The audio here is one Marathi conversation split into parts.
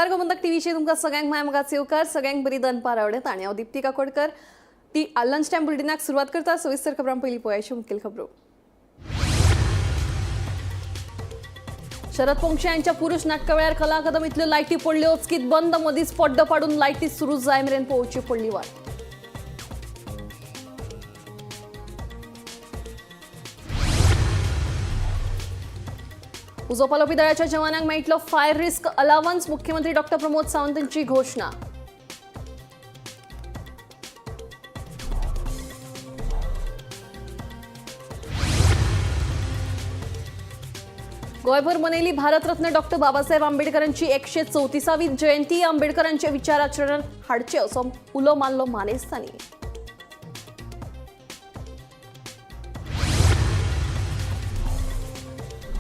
नमस्कार गोमंतक टीव्हीचे तुमकां सगळ्यांक मायमोगाचे येवकार सगळ्यांक बरी दनपार आवडत आणि हांव दीप्ती काकोडकर ती लंच टायम बुलेटिनाक सुरवात करता सविस्तर खबरां पयलीं पळोवयाच्यो मुखेल खबरो। शरद पोंक्षे यांच्या पुरुष नाटका वेळार कला अकादमींतल्यो लायटी पडल्यो अचकीत बंद मदींच पड्डो पाडून लायटी सुरू जाय मेरेन पळोवची पडली वाट। उजो पालोवपी दळाच्या जवानांक मेळटलो फायर रिस्क अलावन्स मुख्यमंत्री डॉक्टर प्रमोद सावंतांची घोषणा। गोयभर मनयली भारतरत्न डॉक्टर बाबासाहेब आंबेडकरांची 134वी जयंती। आंबेडकरांचे विचार आचरणात हाडचे असो उलो मारलो मानेस्तांनी।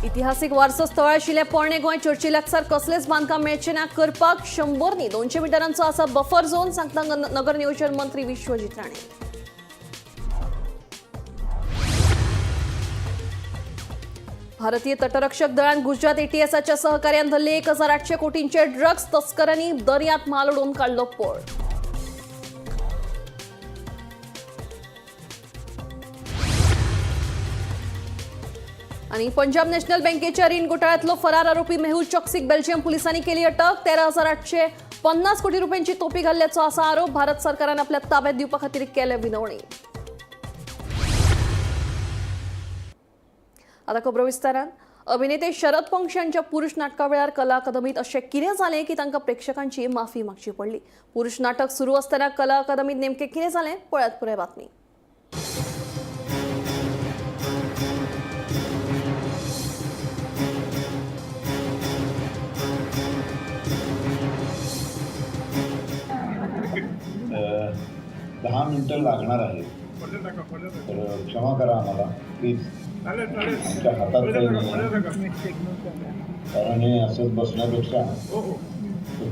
इतिहासीक वारसो स्थळ आशिल्ले पोरणे गोंय चर्ची लागसार कसलेच बांदकाम मेळचे ना करपाक 100 न्ही 200 मिटरांचो आसा बफर झोन सांगता नगर नियोजन मंत्री विश्वजीत राणे। भारतीय तटरक्षक दळान गुजरात एटीएसच्या सहकार्यान धरले 1800 कोटींचे ड्रग्स तस्करांनी दर्यांत माल उडोवन काढलो पळ। आणि पंजाब नॅशनल बँकेच्या रीण घोटाळ्यातलो फरार आरोपी मेहुल चोक्सीक बेल्जियम पुलिसांनी केली अटक। 13,850 कोटी रुपयांची तोपी घाल्ल्याचो असा आरोप। भारत सरकारान आपल्या ताब्यात दिवपा खातीर केले विनवणी। आता खबरो विस्तारान। अभिनेते शरद पोंक्षे यांच्या पुरुष नाटका वेळार कला अकादमीत अशें कितें जालें की तांकां प्रेक्षकांची माफी मागची पडली। पुरुष नाटक सुरू असताना कला अकादमीत नेमकें कितें जालें पळयात पुराय बातमी। दहा मिनिटं लागणार आहे तर क्षमा करा आम्हाला प्लीज। आमच्या हातात काही नाही कारण हे असंच बसण्यापेक्षा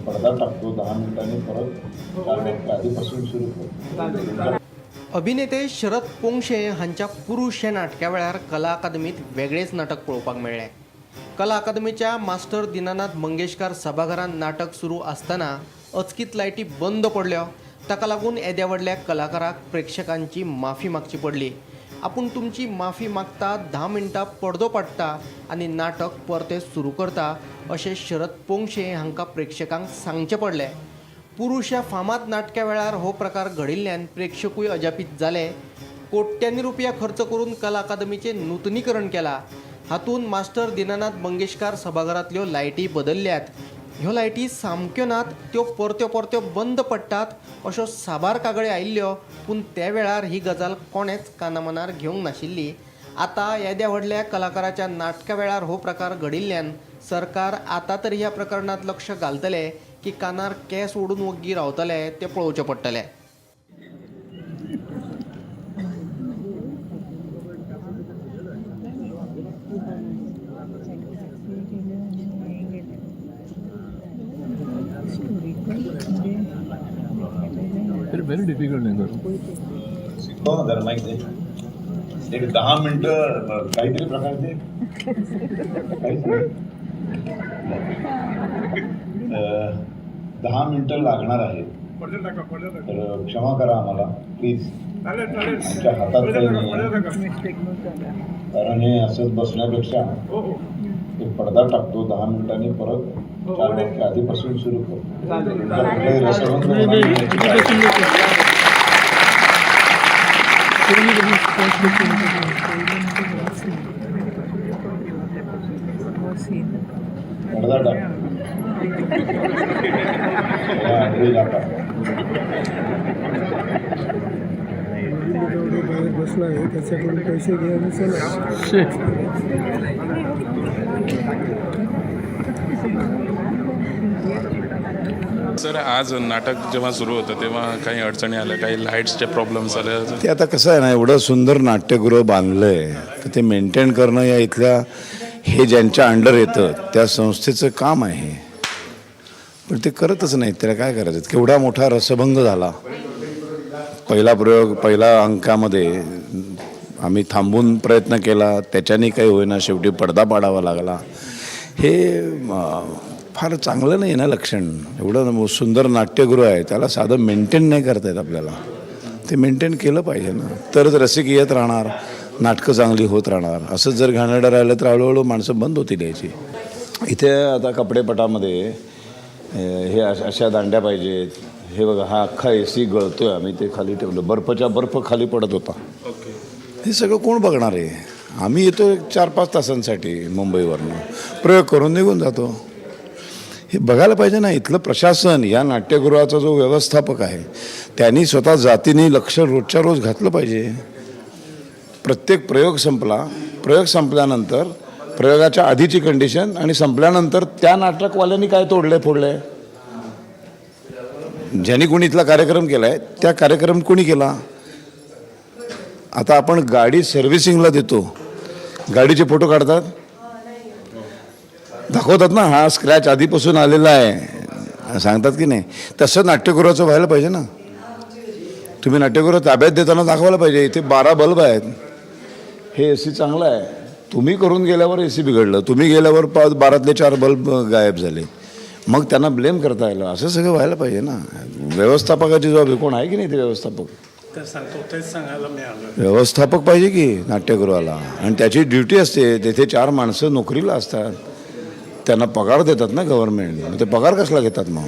पडदा टाकतो 10 मिनिटांनी परत 4 वाजता आधीपासून सुरू करतो। अभिनेते शरद पोंक्षे हांच्या पुरुष ह्या नाटका वेळार कला अकादमीत वेगळेच नाटक पळोवपाक मेळ्ळें। कला अकादमीच्या मास्टर दिनानाथ मंगेशकार सभाघरांत नाटक सुरू आसतना अचकीत लायटी बंद पडल्यो। ताका लागून येद्या व्हडल्या कलाकाराक प्रेक्षकांची माफी मागची पडली। आपूण तुमची माफी मागता 10 मिनटां पडदो पाडटा आनी नाटक परते सुरू करता अशें शरद पोंक्षे हांकां प्रेक्षकांक सांगचें पडलें। पुरुष ह्या फामाद नाटक्या वेळार हो प्रकार घडिल्ल्यान प्रेक्षकूय अजापीत जाले। कोट्यांनी रुपया खर्च करून कला अकादमीचें नूतनीकरण केलां। हातूंत मास्टर दिनानाथ मंगेशकार सभाघरांतल्यो लायटी बदलल्यात। ह्यो लायटी सामक्यो नात, त्यो परत्यो बंद पडटात अश्यो साबार कागाळी आयिल्ल्यो, पूण त्या वेळार ही गजाल कोणेच कानामनार घेवंक नाशिल्ली। आतां येद्या व्हडल्या कलाकाराच्या नाटका वेळार हो प्रकार घडिल्ल्यान सरकार आतां तरी ह्या प्रकरणात लक्ष घालतले की कानार केंस ओडून वग्गी रावतले तें पळोवचें पडटलें। very difficult नाही शिकव ना जरा माहिती एक 10 मिनिटं काहीतरी प्रकारचे काहीच नाही 10 मिनिटं लागणार आहे तर क्षमा करा आम्हाला प्लीज। आमच्या हातात काही नाही कारण हे असंच बसण्यापेक्षा पडदा टाकतो 10 मिनिटांनी परत 4 वाजता आधीपासून सुरू करतो। पडदा टाक बसला आहे त्याच्याकडून पैसे घ्या। सर आज नाटक जेव्हा सुरू होतं तेव्हा काही अडचणी आल्या, काही लाईट्सचे प्रॉब्लेम्स आले। ते आता कसं आहे ना, एवढं सुंदर नाट्यगृह बांधलंय तर ते मेंटेन करणं या इथल्या हे ज्यांच्या अंडर येतं त्या संस्थेचं काम आहे, पण ते करतच नाहीत। त्याला काय करायचं? केवढा मोठा रसभंग झाला। पहिला प्रयोग पहिल्या अंकामध्ये आम्ही थांबून प्रयत्न केला, त्याच्याने काही होईना, शेवटी पडदा पाडावा लागला। हे फार चांगलं नाही ना लक्षण. एवढं सुंदर नाट्यगृह आहे, त्याला साधं मेंटेन नाही करता येत आपल्याला. ते मेंटेन केलं पाहिजे ना, तरच रसिक येत राहणार, नाटकं चांगली होत राहणार. असंच जर घाणेरडं राहिलं तर हळूहळू माणसं बंद होतील यायची. इथे आता कपडेपटामध्ये हे अशा दांड्या पाहिजेत. हे बघा, हा अख्खा AC गळतोय, आम्ही ते खाली ठेवलं, बर्फ खाली पडत होता. हे सगळं कोण बघणार आहे? आम्ही येतो 4-5 तासांसाठी मुंबईवरनं, प्रयोग करून निघून जातो. हे बघायला पाहिजे ना. इथलं प्रशासन, या नाट्यगृहाचा जो व्यवस्थापक आहे त्यांनी स्वतः जातीने लक्ष रोजच्या रोज घातलं पाहिजे. प्रत्येक प्रयोग संपल्यानंतर प्रयोगाच्या आधीची कंडिशन आणि संपल्यानंतर त्या नाटकवाल्यांनी काय तोडलंय फोडलंय, ज्यांनी कोणी इथला कार्यक्रम केला आहे त्या कार्यक्रम कोणी केला. आता आपण गाडी सर्व्हिसिंगला देतो, गाडीचे फोटो काढतात, दाखवतात ना, हा स्क्रॅच आधीपासून आलेला आहे सांगतात की नाही. तसं नाट्यगृहाचं व्हायला पाहिजे ना. तुम्ही नाट्यगृह ताब्यात देताना दाखवायला पाहिजे इथे 12 बल्ब आहेत, हे AC चांगलं आहे. तुम्ही करून गेल्यावर AC बिघडलं, तुम्ही गेल्यावर 12तले 4 बल्ब गायब झाले, मग त्यांना ब्लेम करता आलं. असं सगळं व्हायला पाहिजे ना. व्यवस्थापकाची जबाबदारी कोण आहे की नाही? ते व्यवस्थापक पाहिजे की नाट्यगृहाला, आणि त्याची ड्युटी असते. तिथे 4 माणसं नोकरीला असतात, त्यांना पगार देतात ना गव्हर्नमेंट. ते पगार कसला घेतात मग?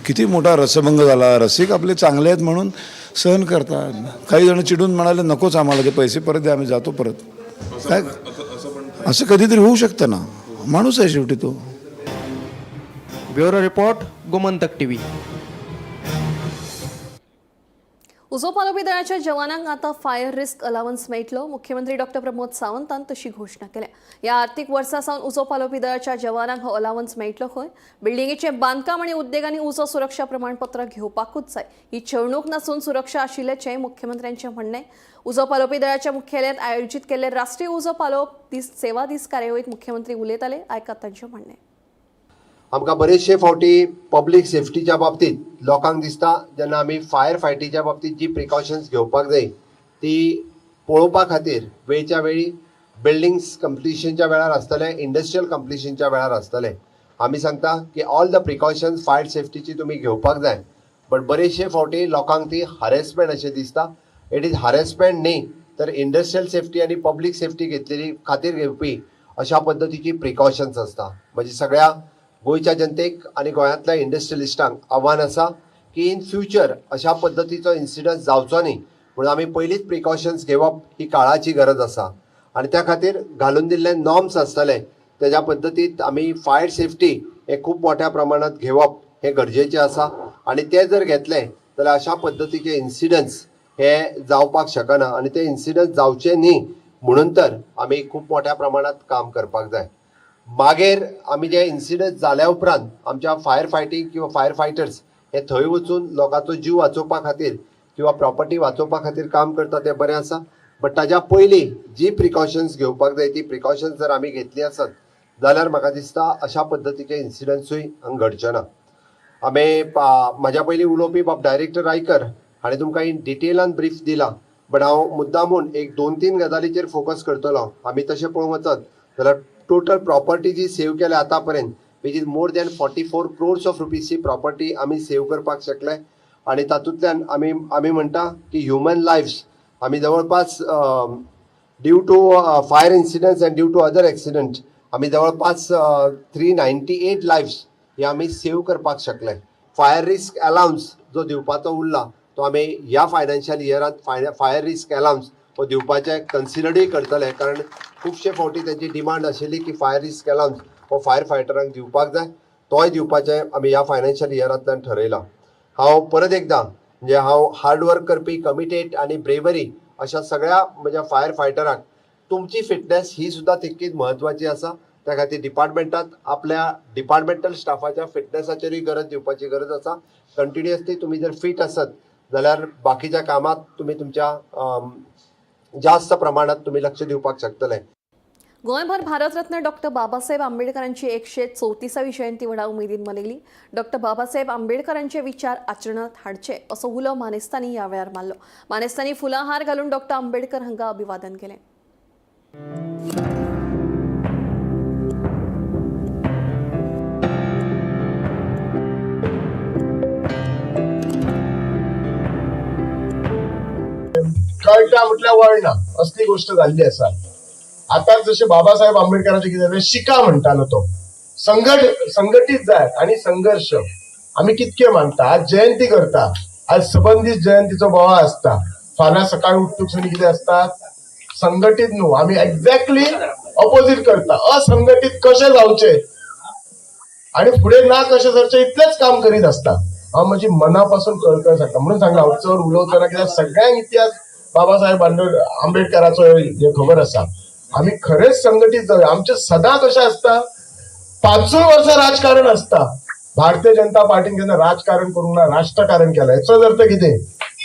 किती मोठा रसभंग झाला, रसिक आपले चांगले आहेत म्हणून सहन करतात. काही जण चिडून म्हणाले नकोच आम्हाला, ते पैसे परत द्या, आम्ही जातो परत. काय असं कधीतरी होऊ शकतं ना, माणूस आहे शेवटी तो. Bureau report, Gomantak TV. उजो पालोपी दळाच्या जवानांक आता फायर रिस्क अलावन्स मेळटलो. मुख्यमंत्री डॉक्टर प्रमोद सावंतान तशी घोषणा केल्या. या आर्थीक वर्सा सावन उजो पालोपी दळाच्या जवानांक हो अलावन्स मेळटलो. खंय बिल्डिंगेचे बांदकाम आणि उद्देगांनी उजो सुरक्षा प्रमाणपत्र घेवपाकूच जाय. ही छळणूक नसून सुरक्षा आशिल्ल्याचें मुख्यमंत्र्यांचें म्हणणें. उजो पालोपी दळाच्या मुख्यालयात आयोजित केल्ले राष्ट्रीय उजो पालोवप सेवा दीस कार्यावळीत मुख्यमंत्री उलयताले. आयकात तांचें म्हणणें. आमकां बरेचशे फावटी पब्लीक सेफ्टीच्या बाबतींत लोकांक दिसता जेन्ना आमी फायर फायटीच्या बाबतींत जी प्रिकॉशन्स घेवपाक जाय ती पळोवपा खातीर वेळच्या वेळी बिल्डिंग्स कंप्लिशनच्या वेळार आसतले, इंडस्ट्रियल कंप्लिशनच्या वेळार आसतले. आमी सांगता की ऑल द प्रिकॉशन्स फायर सेफ्टीची तुमी घेवपाक जाय. बट बरेचशे फावटी लोकांक ती हॅरेसमेंट अशें दिसता. इट इज हॅरेसमेंट न्ही तर इंडस्ट्रियल सेफ्टी आनी पब्लीक सेफ्टी घेतलेली खातीर घेवपी अशा पद्दतीची प्रिकॉशन्स आसता. म्हणजे सगळ्या गोंयच्या जनतेक आनी गोंयांतल्या इंडस्ट्रियलिस्टांक आव्हान आसा की इन फ्युचर अशा पद्दतीचो इन्सिडंट जावचो न्ही म्हणून आमी पयलींच प्रिकॉशन्स घेवप ही काळाची गरज आसा. आनी त्या खातीर घालून दिल्ले नॉर्म्स आसतले तेज्या पद्दतींत आमी फायर सेफ्टी हे खूब मोठ्या प्रमाणात घेवप हे गरजेचें आसा. आनी ते जर घेतले जाल्यार अशा पद्दतीचे इन्सिडंट्स हे जावपाक शकना. आनी ते इन्सिडंट जावचे न्ही म्हणून तर आमी खूब मोठ्या प्रमाणात काम करपाक जाय. मागीर आमी जे इन्सिडंट जाल्या उपरांत आमच्या फायर फायटींग किंवा फायर फायटर्स हे थंय वचून लोकांचो जीव वाचोवपा खातीर किंवा प्रॉपर्टी वाचोवपा खातीर काम करता तें बरें आसा. बट ताज्या पयलीं जी प्रिकॉशन्स घेवपाक जाय ती प्रिकॉशन्स जर आमी घेतली आसत जाल्यार म्हाका दिसता अशा पद्दतीचे इन्सिडंट्सूय हांगा घडचे ना. आमी म्हाज्या पयलीं उलोवपी बाब डायरेक्टर रायकर हाणें तुमकां इन डिटेलान ब्रीफ दिला. बट हांव मुद्दामून एक 2-3 गजालीचेर फोकस करतलो. आमी तशें पळोवंक वचत जाल्यार टोटल प्रॉपर्टी जी सेव केल्या आतां पर्यंत which is more than 44 crores of रुपीजची प्रॉपर्टी आमी सेव करपाक शकले. आनी तातूंतल्यान आमी म्हणटा की ह्युमन लायफ्स आमी जवळपास due to fire incidents and due to other accident आमी जवळपास 398 लायफ्स हे आमी सेव करपाक शकले. फायर रिस्क अलावन्स जो दिवपाचो उरला तो आमी ह्या फायनान्शियल इयरांत फायर रिस्क अलावन्स हो दिवपाचें कन्सिडरूय करतले. कारण खुबशे फावटी तेंची डिमांड आशिल्ली की फायर रिस्क अलावन्स हो फायर फायटरांक दिवपाक जाय. तोय दिवपाचें आमी ह्या फायनान्शियल इयरांतल्यान ठरयलां. हांव परत एकदां म्हणजे हांव हार्डवर्क करपी कमिटेड आनी ब्रेवरी अशा सगळ्या म्हज्या फायर फायटरांक तुमची फिटनेस ही सुद्दां तितकीच म्हत्वाची आसा. त्या खातीर डिपार्टमेंटांत आपल्या डिपार्टमेंटल स्टाफाच्या फिटनेसाचेरूय गरज दिवपाची गरज आसा. कंटिन्युअसली तुमी जर फिट आसत जाल्यार बाकीच्या कामात तुमी तुमच्या जास्त प्रमाणात तुम्ही लक्ष दिवपाक शकतले. गोंयभर भारतरत्न डॉक्टर बाबासाहेब आंबेडकरांची 134वी जयंती व्हडा उमेदीन मनयली. डॉक्टर बाबासाहेब आंबेडकरांचे विचार आचरणात हाडचे असो उलो मानेस्तांनी ह्या वेळार मारलो. मानेस्तांनी फुलांहार घालून डॉक्टर आंबेडकर हांका अभिवादन केलें. कळटा म्हटल्यार वळना असली गोष्ट जाल्ली आसा. आता जसे बाबासाहेब आंबेडकरांचे कितें जालें, शिका म्हणटालो तो, संघटीत जाय आणि संघर्ष. आम्ही कितके मानता, आज जयंती करता, आज सबंदीत जयंतीचो बोवाळ आसता, फाल्यां सकाळी उठतुकसर कितें आसता, संघटीत न्हू. आम्ही एक्झॅक्टली ऑपोजिट करता, असंघटीत कशें जावचे आणि फुडें ना कशें सरचे इतलेंच काम करीत आसता. हांव म्हजी मनापासून कळकळ सांगता. म्हणून सांगला हांव चड उलोवतना, कित्याक सगळ्यांक इतिहास बाबासाहेब आंबेडकराचो हे खबर आसा. आम्ही खरेच संघटीत जाऊया. आमचे सदां कशें आसता, 500 वर्सां राजकारण आसता. भारतीय जनता पार्टीन जेन्ना राजकारण करूंक ना, राष्ट्रकारण केलं. हेचो अर्थ कितें,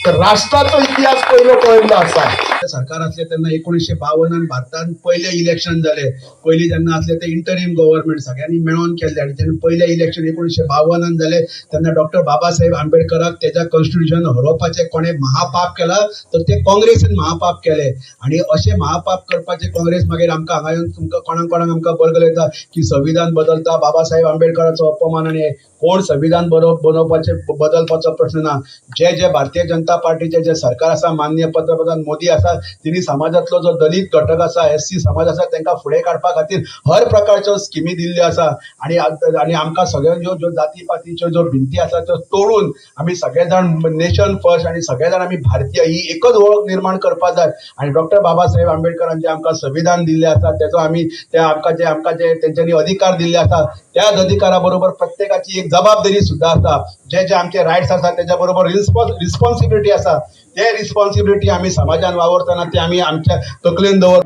तर राष्ट्राचो इतिहास पयलो पळयल्लो आसा. सरकार असले तेन्ना 1952 भारतान पहिले इलेक्शन जाले. पयलीं जेन्ना असले ते इंटरीम गव्हर्नमेंट सगळ्यांनी मेळोन केले आणि जेन्ना पहिले इलेक्शन 1952 जाले तेन्ना डॉक्टर बाबासाहेब आंबेडकराक त्याच्या कॉन्स्टिट्यूशन हरोवपाचे कोणे महापाप केला, तर ते काँग्रेसीन महापाप केले. आणि असे महापाप करपाचे काँग्रेस मागीर आमकां हांगा येवन तुमकां कोणाक आमकां बरगलयता की संविधान बदलता, बाबासाहेब आंबेडकराचो अपमान आणि कोण संविधान बनवपाचे बदलपाचो प्रश्न ना. जे भारतीय जनता पार्टीचे जे सरकार आसा, माननीय पंतप्रधान मोदी आसा, तिनी समाजातलो जो दलित घटक आसा, SC समाज आसा, तांकां फुडें काडपा खातीर हर प्रकारच्यो स्किमी दिल्ल्यो आसा. आणि आमकां सगळ्यो ज्यो जाती पातीच्यो ज्यो भिंती आसा त्यो तोडून आमी सगळे जाण नेशन फर्स्ट आणि सगळे जाण आमी भारतीय ही एकच वळख निर्माण करपा जाय. आणि डॉक्टर बाबासाहेब आंबेडकरान जे आमकां संविधान दिल्लें आसा, तेचो आमी आमकां जे तेंच्यांनी अधिकार दिल्ले आसा, त्याच अधिकारा बरोबर प्रत्येकाची एक जबाबदारी सुद्धा आसा. जे आमचे रायट्स आसा त्याच्या बरोबर रिस्पॉन्सिबिलिटी आसा. ते रिस्पॉन्सिबिलिटी आम्ही समाजान वावरताना ते आम्ही आमच्या तकलेन दवर.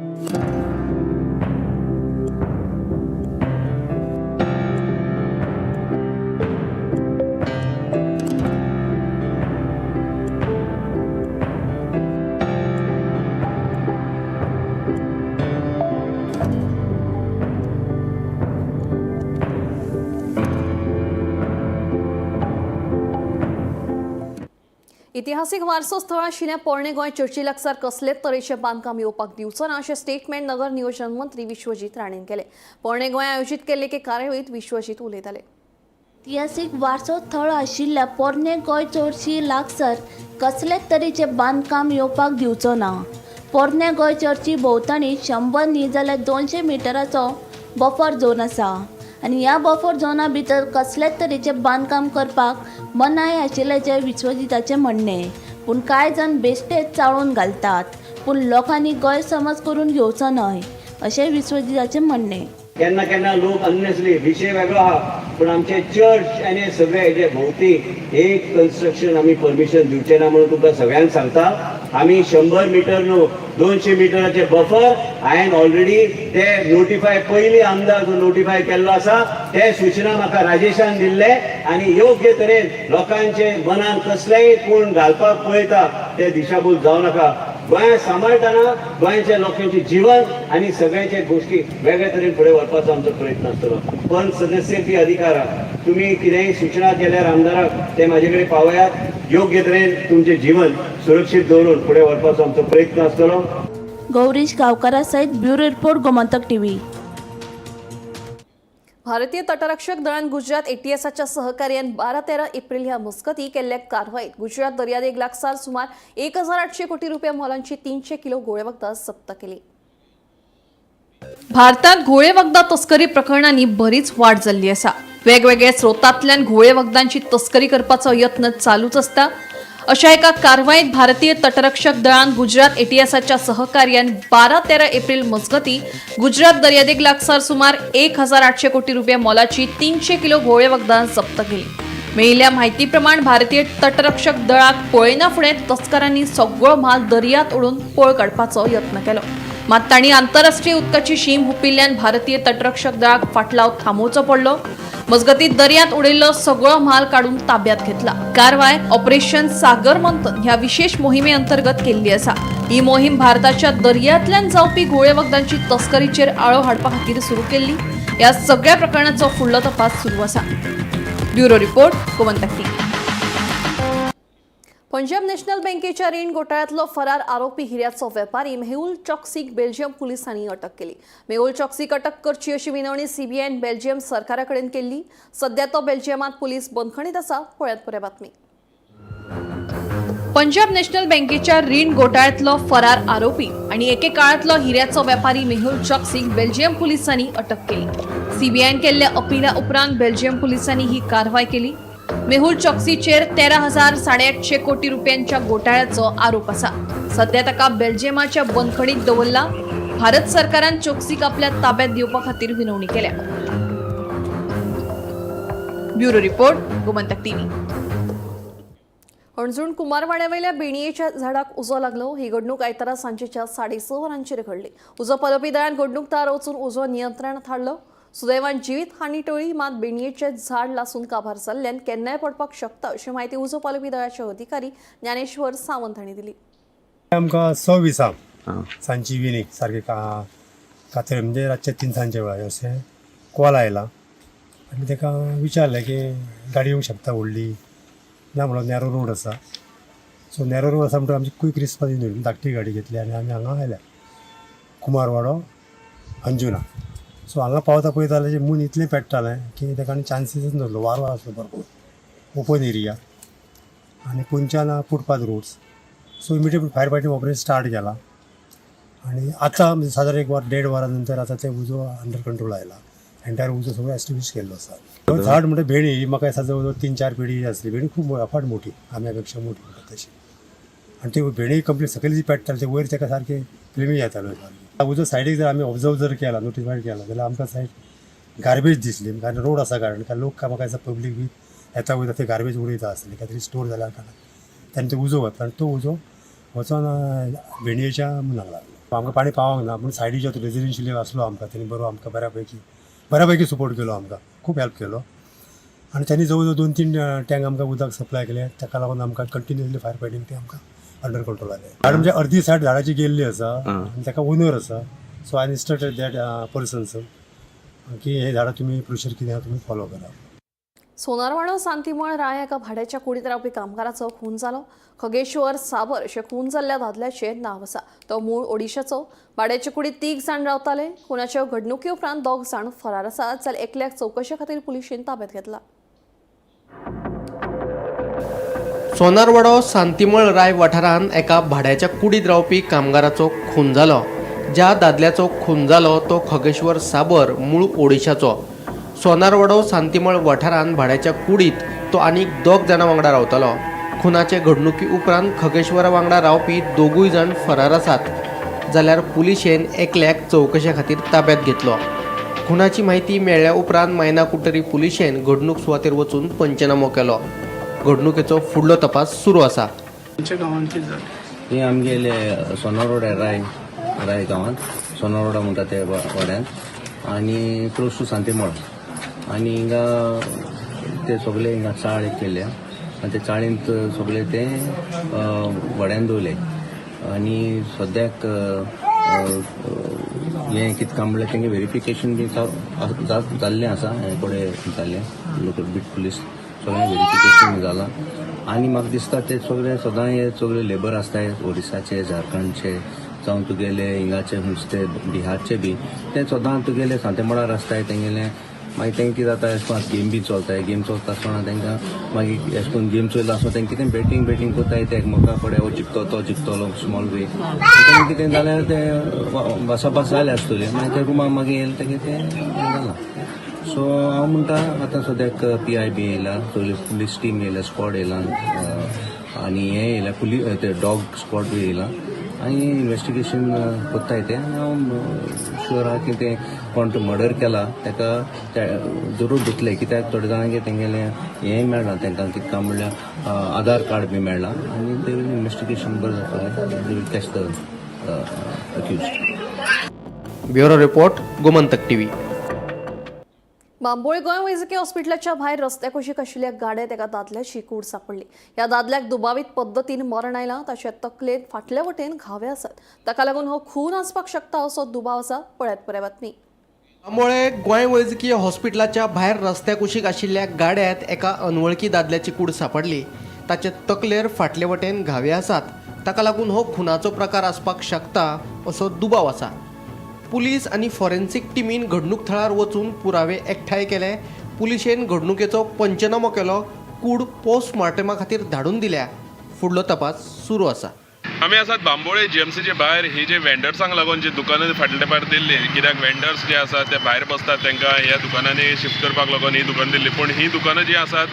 इतिहासीक वारसो स्थळ आशिल्ल्या पोरणे गोंय चर्ची लागसार कसलेच तरेचे बांदकाम येवपाक दिवचो ना अशें स्टेटमेंट नगर नियोजन मंत्री विश्वजीत राणेन केले. पोरणे गोंय आयोजीत केल्ले एके कार्यावळीत विश्वजीत उलयताले. इतिहासीक वारसो स्थळ आशिल्ल्या पोरणे गोंय चर्ची लागसार कसलेच तरेचे बांदकाम येवपाक दिवचो ना. पोरणे गोंय चर्ची भोंवतणी 100 न्ही जाल्यार 200 मिटराचो बफर झोन आसा आणि ह्या बफर झोना भितर कसलेच तरेचे बांदकाम करपाक मनाय आशिल्ल्याचे विश्वजिताचे म्हणणे. पूण कांय जाण बेश्टेच चाळून घालतात, पूण लोकांनी गैरसमज करून घेवचो न्हय अशें विश्वजिताचे म्हणणे. केन्ना केन्ना लोक अननेसली विशय वेगळो आहा, पण आमचे चर्च आनी सगळे हेजे भोवती एक कन्स्ट्रक्शन आमी परमिशन दिवचे ना म्हणून तुमकां सगळ्यांक सांगता. आमी 100 मिटर न्हू 200 मिटराचे बफर हांवें ऑलरेडी ते नोटिफाय पयलीं आमदार जो नोटिफाय केल्लो आसा ते सूचना म्हाका राजेशान दिल्ले आनी योग्य तरेन लोकांचे मनान कसलेय कोण घालपाक पळयता ते दिशाभूल जावं नाका. गोंय सांबाळटना गोंयच्या लोकांचे जीवन आणि सगळ्यांचे गोष्टी वेगळ्या तरेन फुडें व्हरपाचो आमचो प्रयत्न आसतलो. पण सदस्यत्वी अधिकार तुम्ही कितेंय सूचना केल्यार आमदाराक ते म्हाजे कडेन पावयात. योग्य तरेन तुमचे जीवन सुरक्षीत दवरून फुडें व्हरपाचो आमचो प्रयत्न आसतलो. गौरीश गांवकारा सयत ब्युरो रिपोर्ट गोमंतक TV. भारतीय तटरक्षक दळान गुजरात ATSच्या सहकार्यान 12-13 एप्रिल ह्या मस्कती केल्ल्या कारवाईत गुजरात दर्यादेग लागसार सुमार 1800 कोटी रुपया मोलांची 300 किलो गोळे वखदां जप्त केली. भारतात घोळे वखदां तस्करी प्रकरणांनी बरीच वाढ जाल्ली आसा. वेगवेगळ्या स्रोतांतल्यान घोळे वखदांची तस्करी करपाचो यत्न चालूच आसता. अशा एका कारवाईत भारतीय तटरक्षक दळान गुजरात ATSच्या सहकार्यान 12-13 एप्रिल मजगती गुजरात दर्यादेग लागसार सुमार 1800 कोटी रुपया मोलाची 300 किलो घोळे वखदां जप्त केली. मेळिल्ल्या म्हायती प्रमाण भारतीय तटरक्षक दळाक पळयना फुडें तस्करांनी सगळो माल दर्यांत उडोवन पळ काडपाचो यत्न केलो. मात तांणी आंतरराष्ट्रीय उदकाची शीम हुपिल्ल्यान भारतीय तटरक्षक दळाक फाटलाव थांबोवचो पडलो. मजगतीत दर्यांत उडयल्लो सगळो माल काडून ताब्यात घेतला. कारवाय ऑपरेशन सागर मंथन ह्या विशेष मोहिमे अंतर्गत केल्ली आसा. ही मोहीम भारताच्या दर्यांतल्यान जावपी घोळे वखदांची तस्करीचेर आळो हाडपा खातीर सुरू केल्ली. ह्या सगळ्या प्रकरणाचो फुडलो तपास सुरू आसा. Bureau report Gomantak TV. Punjab national बँकेच्या रीण घोटाळ्यातलो फरार आरोपी हिऱ्याचो वेपारी मेहुल चॉक्सीक बेल्जियम पुलिसांनी अटक केली. मेहुल चॉक्सीक अटक करची अशी विनवणी CBIन बेल्जियम सरकारा कडेन केल्ली. सध्या तो बेल्जियमात पुलीस बंदखणीत आसा. पळयात पुरे बातमी. पंजाब नॅशनल बँकेच्या रीण घोटाळ्यातलो फरार आरोपी आणि एकेकाळातलो हिऱ्याचो व्यापारी मेहुल चॉक्सीक बेल्जियम पोलिसांनी अटक केली. सीबीआयन केल्ल्या अपिला उपरांत बेल्जियम पोलिसांनी ही कारवाय केली. मेहुल चॉक्सीचेर 13,800 कोटी रुपयांच्या घोटाळ्याचो आरोप आसा. सध्या ताका बेल्जियमाच्या बंदखणीत दवरला. भारत सरकारान चॉक्सीक आपल्या ताब्यात दिवपा खातीर विनवणी केल्या. Bureau report, Gomantak TV. अणजूण कुमारवाड्यावयल्या बेणयेच्या झाडाक उजो लागलो. ही घडणूक आयतारा सांजेच्या 6:30 वरांचेर घडली. उजो पळोवपी दळान घडणूक तार वचून उजो नियंत्रणात हाडलो. सुदैवान जिवीत हानी टळ्ळी, मात बेणयेचें झाड लासून काबार जाल्ल्यान केन्नाय पडपाक शकता अशी माहिती उजो पळोवपी दळाचे अधिकारी ज्ञानेश्वर सावंत हांणी दिली. आमकां 26 सांची इविनिंग सारके कातर म्हणजे रातचे 3 सांजे वेळार अशें कॉल आयला आनी ताका विचारलें की गाडी येवंक शकता व्हडली ना म्हणून नॅरो रोड आसा. सो नॅरो रोड आसा म्हणटकीर आमची क्विक रिस्पॉन्स दिली, धाकटी गाडी घेतली आनी आमी हांगा आयल्या कुमारवाडो अंजुना. सो हांगा पावता पळयता जाल्यार मून इतलें पेट्टालें की ताका आनी चान्सीसच नासलो. वारो आसलो भरपूर, ओपन एरिया आनी पोंच्यान footpath roads. So immediate fire fighting operation start केला आनी आतां म्हणजे साधारण 1.5 वरा नंतर आतां तें उजो अंडर कंट्रोल आयला. एंटायर उजो सगळो एस्टिब्लीश केल्लो आसा. झाड म्हणटा भेणी ही म्हाका दिसता जवळ जवळ 3-4 पिढी आसली. भेणी खूब अफाट मोठी, आम्यापेक्षा मोठी म्हणटा तशी. आनी ती भेणी कंप्लीट सकयल जी पेट्टाली ते वयर ताका सारके फिल्मी येतालो. उजो सायडीक जर आमी ऑब्जर्व जर केला, नोटिफायड केला जाल्यार आमकां सायड गार्बेज दिसली. कारण रोड आसा कारण लोक म्हाका दिसता पब्लीक बी येता वयता ते गार्बेज उडयता आसली काय तरी स्टोर जाल्या कारणान तेन्ना ते उजो वता आनी तो उजो वचोन भेणयेच्या मुनाक लागलो. आमकां पाणी पावोंक ना पूण सायडीचो रेजिडेन्शियल आसलो आमकां तेणी बरो आमकां बऱ्यापैकी सपोर्ट केलो, आमकां खूब हेल्प केलो. आनी त्यांनी जवळ जवळ 2-3 टँक आमकां उदक सप्लाय केलें. ताका लागून आमकां कंटिन्युअसली फायर फायटींग ते आमकां अंडर कंट्रोल जालें. झाड म्हणजे अर्दी सायड झाडाची गेल्ली आसा आनी ताका ओनर आसा. So I instructed that persons की हे झाडां तुमी प्रोसिजर कितें आहा तुमी फॉलो करा. सोनारवाडो सांतिमळ राय एका भाड्याच्या कुडीत रावपी कामगाराचो खून जालो. खगेश्वर साबर अशें खून जाल्ल्या दादल्याचें नांव आसा. तो मूळ ओडिशाचो. भाड्याच्या कुडीत 3 जाण रावताले. खुनाच्या घडणुके उपरांत 2 जाण फरार आसात, जाल्यार एकल्याक चवकशे खातीर पुलिशेन ताब्यात घेतला. सोनारवाडो सांतिमळ राय वाठारांत एका भाड्याच्या कुडीत रावपी कामगाराचो खून जालो. ज्या दादल्याचो खून जालो तो खगेश्वर साबर, मूळ ओडिशाचो. सोनारवाडो सांतिमळ वाठारांत भाड्याच्या कुडीत तो आनीक 2 जाणां वांगडा रावतालो. खुनाचे घडणुकी उपरांत खगेश्वरा वांगडा रावपी 2 जाण फरार आसात, जाल्यार पुलिशेन एकल्याक चवकशे खातीर ताब्यात घेतलो. खुनाची म्हायती मेळ्ळ्या उपरांत मायना कुट्टरी पुलिशेन घडणूक सुवातेर वचून पंचनामो केलो. घडणुकेचो फुडलो तपास सुरू आसा. हे आमगेले सोनारवाड्यार राय गांवांत सोनारवाडा म्हणटा ते वाड्यात आनी क्लोज टू सांतिमळ. आनी हिंगा ते सगळे हिंगा चाळ केल्या आनी ते चाळींत सगळे ते वड्यान दवरले. आनी सद्याक हें कितें काम म्हणल्यार तेंगे व्हेरिफिकेशन बी जाल्लें आसा. हे कडेन जाल्लें लोकल बीट पुलीस सगळें व्हेरिफिकेशन जालां. आनी म्हाका दिसता ते सगळे सदां हे सगळे लेबर आसताय ओडिसाचे, झारखंडचे जावं तुगेले हिंगाचे नुस्ते बिहारचे बी ते सदां तुगेले सांतेमळार आसताय. तेंगेले मागीर तेंकां कितें जाता अशें करून गेम बी चलताय. गेम चलता आसतना तेंकां मागीर अशें करून गेम चलता आसतना तेंकां कितें बेटींग कोताय ते एकामेका कडेन हो जिखतो तो जिखतलो स्मॉल वे. तेंकां कितें जाल्यार ते भासाभास जाले आसतले. मागीर ते रुमाक मागीर येयले तेगे तें जालां. सो हांव म्हणटा आतां सद्याक PIB येयला, सगळे पुलीस टीम येयला, स्क्वॉड येयला आनी हे येयला पुलीस ते डॉग स्क्वॉड बी येयला आनी इन्वेस्टिगेशन कोत्ताय ते. आनी हांव शुअर आहा की ते कोण तो मर्डर केला ताका जरूर दितले. कित्याक थोडे जाणांगे तेंगेले हेंय मेळना तांकां कितें काम म्हणल्यार आधार कार्ड बी मेळना आनी ते इन्वेस्टिगेशन बरें जातलें. They will catch the accused. Bureau report, Gomantak TV. Bambolim Goem वैजकी हॉस्पिटलाच्या भायर रस्त्याक कुशीक आशिल्ल्या गाड्यांत एका दादल्याची कूड सापडली. ह्या दादल्याक दुबावीत पद्दतीन मरण आयलां. ताचे तकलेत फाटल्या वटेन घावे आसात. ताका लागून हो खून आसपाक शकता असो दुबाव आसा. पळयात पुराय बातमी. त्यामुळे गोंय वैजकीय हॉस्पिटलाच्या भायर रस्त्या कुशीक आशिल्ल्या गाड्यांत एका अनवळखी दादल्याची कूड सापडली. ताचे तकलेर फाटले वटेन घावे आसात. ताका लागून हो खुनाचो प्रकार आसपाक शकता असो दुबाव आसा. पुलीस आनी फॉरेन्सीक टिमीन घडणूक थळार वचून पुरावे एकठांय केले. पुलिशेन घडणुकेचो पंचनामो केलो. कूड पोस्टमार्टमा खातीर धाडून दिल्या. फुडलो तपास सुरू आसा. आमी आसात बांबोळे जीएमसीचे भायर ही जे वेंडर्सांक लागून जी दुकानां फाटल्या तेंपार दिल्ली, कित्याक वेंडर्स जे आसात ते भायर बसतात, तांकां ह्या दुकानांनी शिफ्ट करपाक लागून ही दुकान दिल्ली. पूण ही दुकानां जी आसात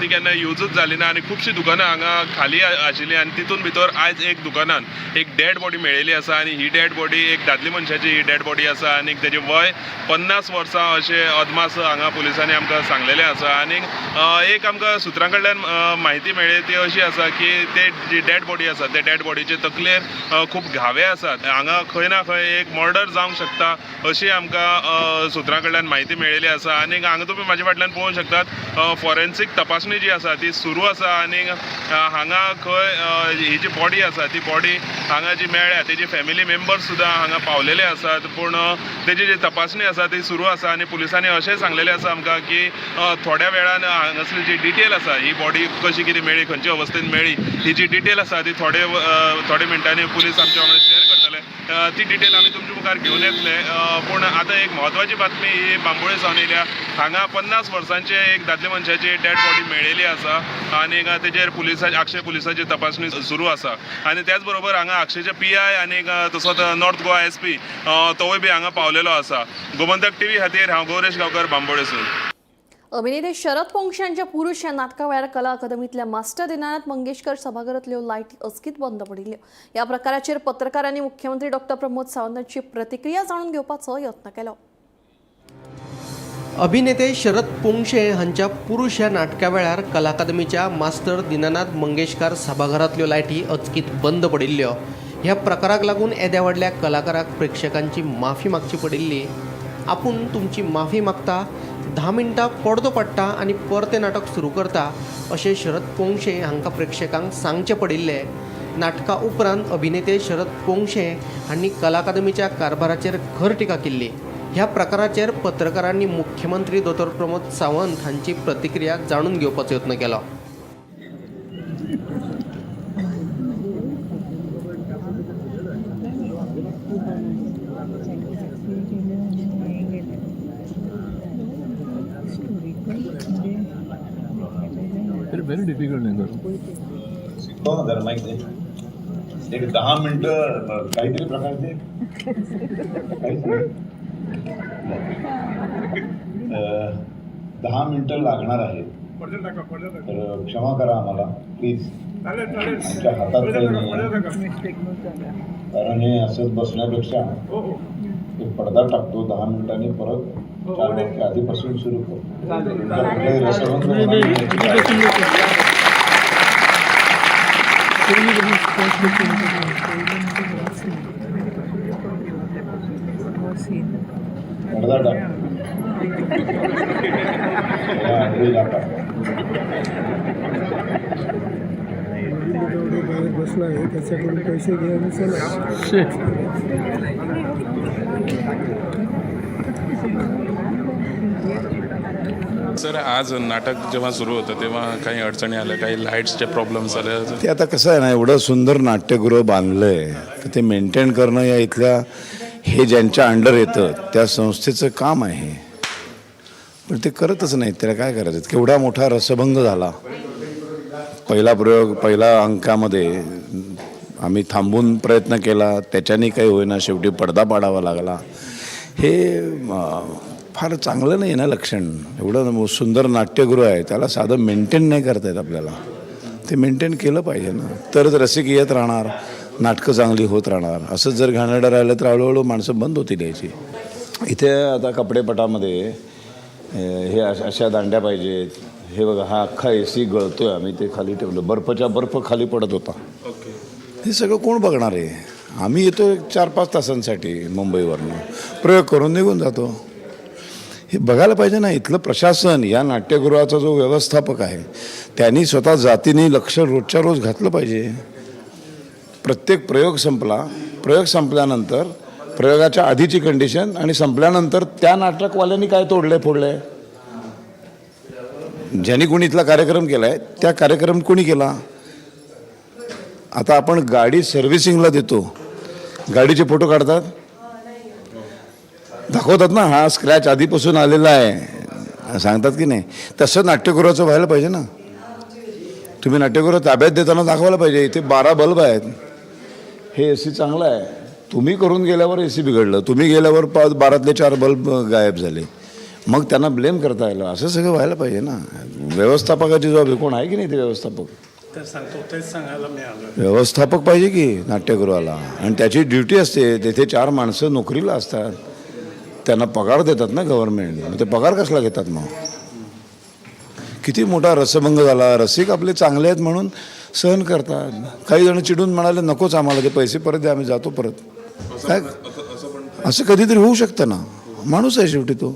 ती केन्ना यूजच जाली ना आनी खुबशीं दुकानां हांगा खाली आशिल्लीं आनी तितून भितर आयज एक दुकानान एक डेड बॉडी मेळिल्ली आसा आनी ही डेड बॉडी एक दादली मनशाची ही डेड बॉडी आसा आनी तेजें वय 50 वर्सां अशें अदमास हांगा पुलिसांनी आमकां सांगलेलें आसा. आनी एक आमकां सुत्रां कडल्यान म्हायती मेळ्ळी ती अशी आसा की ते जी डेड बॉडी आसा ते डेड बॉडीचे तकलेर खूब घावे आसात. हांगा खंय ना खंय एक मर्डर जावंक शकता अशी आमकां सुत्रां कडल्यान म्हायती मेळिल्ली आसा. आनी हांगा तुमी म्हाज्या फाटल्यान पळोवंक शकतात फॉरेन्सीक तपासणी जी आसा ती सुरू आसा. आनी हांगा खंय ही जी बॉडी आसा ती बॉडी हांगा जी मेळ्ळ्या तेजी फॅमिली मेंबर्स सुद्दां हांगा पावलेले आसात. पूण तेजी जी तपासणी आसा ती सुरू आसा आनी पुलिसांनी अशें सांगलेलें आसा आमकां की थोड्या वेळान हांगासली जी डिटेल आसा ही बॉडी कशी कितें मेळ्ळी, खंयच्या अवस्थेन मेळ्ळी, ही जी डिटेल आसा ती थोडे मिनटांनी पुलीस आमच्या वांगडा शेअर करतले. ती डिटेल आमी तुमच्या मुखार घेवन येतले. पूण आतां एक म्हत्वाची बातमी ही बांबोळे सावन येयल्या. हांगा 50 वर्सांचे एक दादले मनशाची डेड बॉडी मेळिल्ली आसा आनी तेजेर अक्षय पुलिसाची तपासणी सुरू आसा. आनी त्याच बरोबर हांगा अक्षयचे PI आनी तसोच नॉर्थ गोवा SP तोवूय बी हांगा पावलेलो आसा. गोमंतक TV खातीर हांव गौरेश गांवकर बांबोळेसून. अभिनेते शरद पोंक्षे यांच्या पुरुष ह्या नाटका वेळार कला अकादमीतल्या मास्टर दिनानाथ मंगेशकर सभाघरांतल्यो लायटी अचकीत बंद पडिल्ल्यो. ह्या प्रकाराचेर पत्रकारांनी मुख्यमंत्री डॉ. प्रमोद सावंतांची प्रतिक्रिया जाणून घेवपाचो यत्न केलो. अभिनेते शरद पोंक्षे हांच्या पुरुष ह्या नाटका वेळार कला अकादमीच्या मास्टर दिनानाथ मंगेशकार सभाघरांतल्यो लायटी अचकीत बंद पडिल्ल्यो. ह्या प्रकाराक लागून येद्या व्हडल्या कलाकाराक प्रेक्षकांची माफी मागची पडिल्ली. आपूण तुमची माफी मागता, 10 मिनटां पडदो पडटा आनी परतें नाटक सुरू करता अशें शरद पोंक्षे हांकां प्रेक्षकांक सांगचें पडिल्लें. नाटका उपरांत अभिनेते शरद पोंक्षे हांणी कला अकादमीच्या कारभाराचेर खर टिका केल्ली. ह्या प्रकाराचेर पत्रकारांनी मुख्यमंत्री डॉ. प्रमोद सावंत हांची प्रतिक्रिया जाणून घेवपाचो यत्न केलो. very difficult नाही जरा माहिती एक 10 मिनिटं काहीतरी प्रकारचे 10 मिनिटं लागणार आहेत. तर क्षमा करा आम्हाला प्लीज. आमच्या हातात काही नाही कारण हे असंच बसण्यापेक्षा एक पडदा टाकतो 10 मिनिटांनी परत 4 वाजता आधीपासून सुरू करतो. पडदा टाक बसला आहे त्याच्याकडून पैसे घ्या आणि चला. सर आज नाटक जेव्हा सुरू होतं तेव्हा काही अडचणी आल्या, काही लाईट्सचे प्रॉब्लेम्स आले. ते आता कसं आहे ना, एवढं सुंदर नाट्यगृह बांधलंय तर ते मेंटेन करणं या इथल्या हे ज्यांच्या अंडर येतं त्या संस्थेचं काम आहे. पण ते करतच नाहीत. त्याला काय करायचं. केवढा मोठा रसभंग झाला. पहिला प्रयोग पहिल्या अंकामध्ये आम्ही थांबून प्रयत्न केला, त्याच्याने काही होईना, शेवटी पडदा पाडावा लागला. हे फार चांगलं नाही ना लक्षण. एवढं सुंदर नाट्यगृह आहे त्याला साधं मेंटेन नाही करता येत आपल्याला. ते मेंटेन केलं पाहिजे ना, तरच रसिक येत राहणार, नाटकं चांगली होत राहणार. असंच जर घाणेरडं राहिलं तर हळूहळू माणसं बंद होतील यायची. इथे आता कपडेपटामध्ये हे अशा दांड्या पाहिजेत. हे बघा, हा अख्खा AC गळतोय, आम्ही ते खाली ठेवलं. बर्फ खाली पडत होता. हे सगळं कोण बघणार आहे. आम्ही येतो 4-5 तासांसाठी मुंबईवरनं, प्रयोग करून निघून जातो. हे बघायला पाहिजे ना. इथलं प्रशासन, या नाट्यगृहाचा जो व्यवस्थापक आहे त्यांनी स्वतः जातीने लक्ष रोजच्या रोज घातलं पाहिजे. प्रत्येक प्रयोग संपल्यानंतर प्रयोगाच्या आधीची कंडिशन आणि संपल्यानंतर त्या नाटकवाल्यांनी काय तोडलंय फोडलंय, ज्यांनी कोणी इथला कार्यक्रम केला आहे त्या कार्यक्रम कोणी केला. आता आपण गाडी सर्व्हिसिंगला देतो, गाडीचे फोटो काढतात, दाखवतात ना, हा स्क्रॅच आधीपासून आलेला आहे सांगतात की नाही. तसं नाट्यगृहाचं व्हायला पाहिजे ना. तुम्ही नाट्यगृह ताब्यात देताना दाखवायला पाहिजे. इथे 12 बल्ब आहेत, हे AC चांगलं आहे. तुम्ही करून गेल्यावर AC बिघडलं, तुम्ही गेल्यावर 12तले 4 बल्ब गायब झाले, मग त्यांना ब्लेम करता आलं. असं सगळं व्हायला पाहिजे ना. व्यवस्थापकाची जबाबदारी कोण आहे की नाही ते व्यवस्थापक? व्यवस्थापक पाहिजे की नाट्यगृहाला, आणि त्याची ड्युटी असते. तेथे 4 माणसं नोकरीला असतात, त्यांना पगार देतात ना गव्हर्नमेंट. मग ते पगार कसला घेतात? मग किती मोठा रसभंग झाला. रसिक आपले चांगले आहेत म्हणून सहन करतात. काही जण चिडून म्हणाले नकोच आम्हाला ते पैसे परत द्या, आम्ही जातो परत. काय असं कधीतरी होऊ शकतं ना. माणूस आहे शेवटी तो.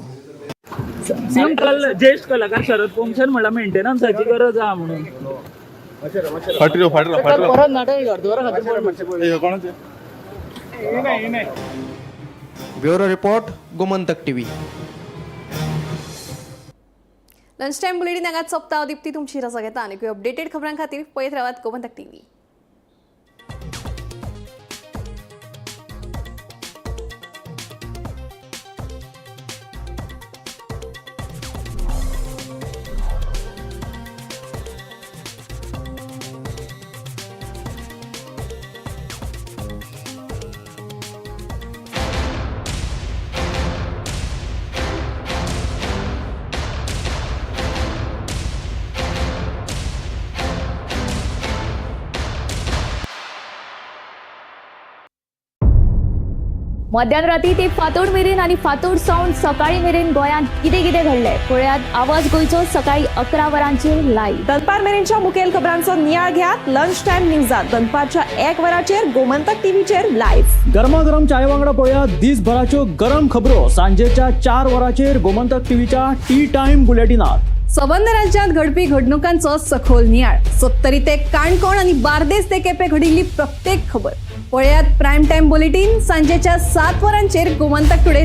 ज्येष्ठ कलाकार शरद पोंक्षन म्हणला मेंटेनन्सची गरज आहे म्हणून. Bureau report, Gomantak TV. Lunch time bulletin हांगाच सोंपता. दिप्ती तुमची रजा घेता आनी अपडेटेड खबरां खातीर पळयत रावात गोमंतक टीव्ही. मध्यानराती ते फातोड मेरेन आणि फातोड सावन सकाळी मेरेन गोंयांत कितें कितें घडलें पळयात. आवाज गोंयचो सकाळी 11 वरांचेर लायव्ह. दनपार मेरेनच्या मुखेल खबरांचो नियाळ घेयात लंच टाइम न्यूजात. दनपारच्या 1 वराचेर गोमंतक टीव्हीचेर लायव्ह. गरमागरम चाय वांगडा पळयात दिसभराच्यो गरम खबरो सांजेच्या 4 वरांचेर गोमंतक टीव्हीच्या टी टाइम बुलेटिनात. संबंध राज्यात घडपी घडणुकांचो सखोल नियाळ. 70 ते काणकोण आणि बार्देस ते केपें घडिल्ली प्रत्येक खबर पळयात. प्रायम टाइम बुलेटिन सांजेच्या 7 वरांचेर गोमंतक टुडे